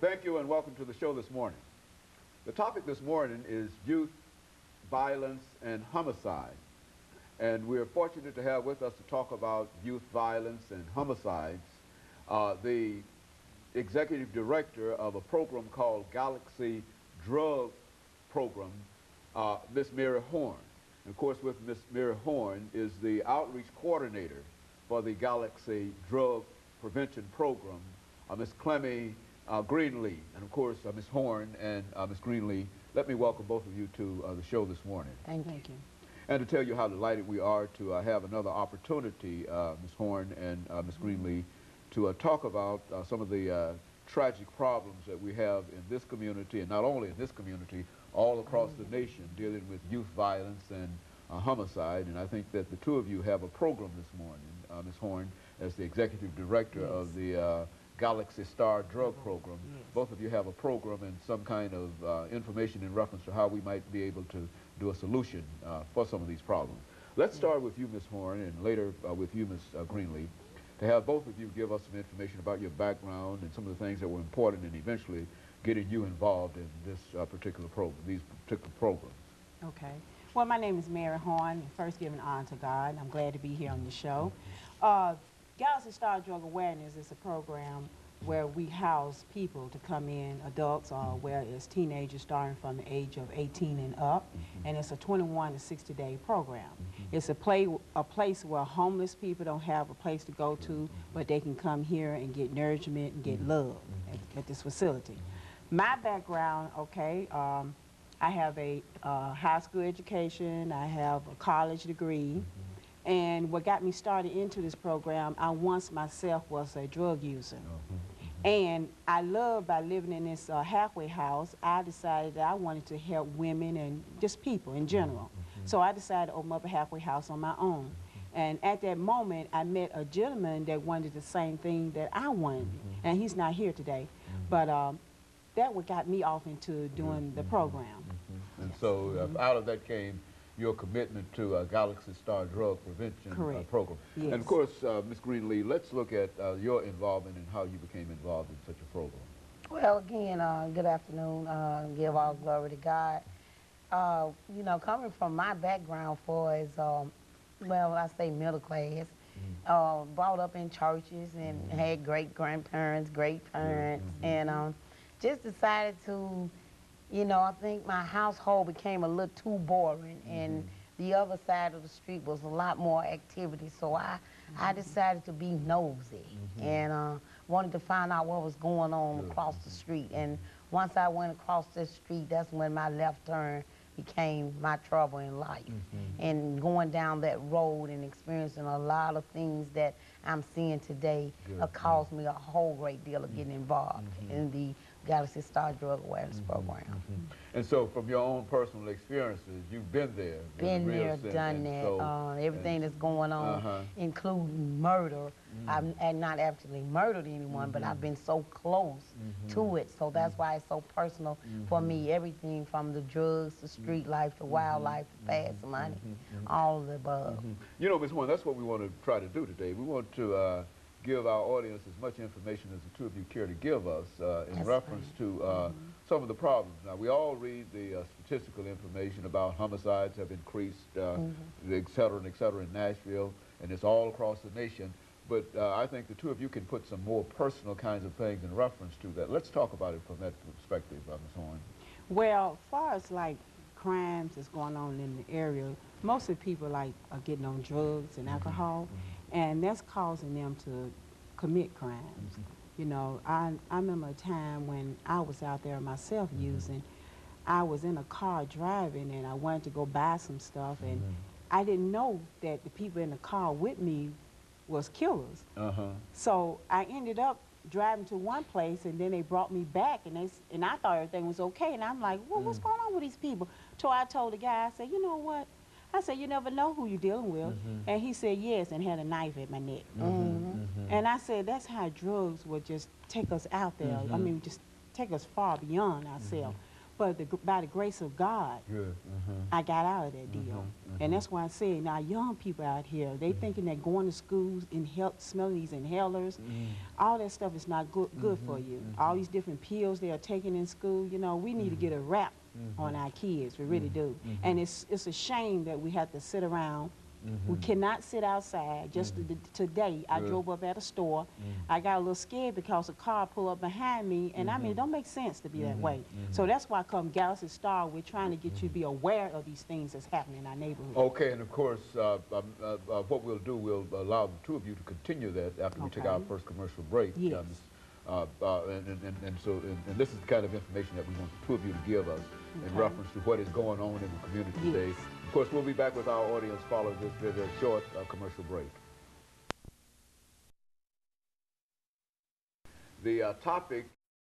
Thank you and welcome to the show this morning. The topic this morning is youth violence and homicide. And we're fortunate to have with us to talk about youth violence and homicides the executive director of a program called Galaxy Drug Program, Miss Mary Horn. And of course, with Miss Mary Horn is the outreach coordinator for the Galaxy Drug Prevention Program, Miss CGreenlee. And of course, Miss Horn and Miss Greenlee, let me welcome both of you to the show this morning. Thank you. And to tell you how delighted we are to have another opportunity, Ms. Horn and Ms. Greenlee, to talk about some of the tragic problems that we have in this community, and not only in this community, all across the nation, dealing with youth violence and homicide. And I think that the two of you have a program this morning, Ms. Horn, as the executive director of the Galaxy Star Drug Program. Both of you have a program and some kind of information in reference to how we might be able to do a solution for some of these problems. Let's start with you, Ms. Horn, and later with you, Ms. Greenlee, to have both of you give us some information about your background and some of the things that were important in eventually getting you involved in this particular program, these particular programs. Okay. Well, my name is Mary Horn. First, giving honor to God. I'm glad to be here on the show. Galaxy Star Drug Awareness is a program where we house people to come in, adults or where it's teenagers starting from the age of 18 and up, and it's a 21 to 60-day program. It's a place where homeless people don't have a place to go to, but they can come here and get nourishment and get love at this facility. My background, okay, I have a high school education, I have a college degree, and what got me started into this program, I once myself was a drug user. And I love, by living in this halfway house, I decided that I wanted to help women and just people in general. So I decided to open up a halfway house on my own. And at that moment, I met a gentleman that wanted the same thing that I wanted. And he's not here today. But that what got me off into doing the program. And so out of that came your commitment to Galaxy Star Drug Prevention Program. Yes. And of course, Ms. Greenlee, let's look at your involvement and how you became involved in such a program. Well, again, good afternoon. Give all glory to God. You know, coming from my background for is, well, I say middle class, brought up in churches and had great-grandparents, great-parents, and just decided to, you know, I think my household became a little too boring, and the other side of the street was a lot more activity. So I decided to be nosy and wanted to find out what was going on across the street. And once I went across this street, that's when my left turn became my trouble in life. And going down that road and experiencing a lot of things that I'm seeing today caused me a whole great deal of getting involved in the Galaxy Star Drug Awareness Program. And so from your own personal experiences, you've been there. Been there, done that. So, everything that's going on, including murder. I've not actually murdered anyone, but I've been so close to it. So that's why it's so personal for me. Everything from the drugs, to street life, to wildlife, to fast money, all of the above. You know, Ms. Horn, that's what we want to try to do today. We want to give our audience as much information as the two of you care to give us in reference to some of the problems. Now, we all read the statistical information about homicides have increased, et cetera, in Nashville, and it's all across the nation. But I think the two of you can put some more personal kinds of things in reference to that. Let's talk about it from that perspective, Ms. Horn. Well, as far as like crimes that's going on in the area, most of the people like are getting on drugs and alcohol, and that's causing them to commit crimes. You know, I remember a time when I was out there myself using. I was in a car driving, and I wanted to go buy some stuff, and I didn't know that the people in the car with me was killers. So I ended up driving to one place, and then they brought me back, and I thought everything was okay, and I'm like, well, what's going on with these people? So I told the guy, I said, you know what? I said, you never know who you're dealing with. And he said, yes, and had a knife at my neck. And I said, that's how drugs would just take us out there. I mean, just take us far beyond ourselves. But by the grace of God, Good. I got out of that deal. And that's why I say now young people out here, they thinking that going to schools, smelling these inhalers, all that stuff is not good for you. All these different pills they are taking in school, you know, we need to get a wrap on our kids, we really do. And it's a shame that we have to sit around. We cannot sit outside. Just today, I drove up at a store. I got a little scared because a car pulled up behind me, and I mean, it don't make sense to be that way. So that's why come Galaxy Star, we're trying to get you to be aware of these things that's happening in our neighborhood. Okay, and of course, what we'll do, we'll allow the two of you to continue that after we take our first commercial break. Yes. And this is the kind of information that we want the two of you to give us in reference to what is going on in the community today. Of course, we'll be back with our audience following this very short commercial break. The topic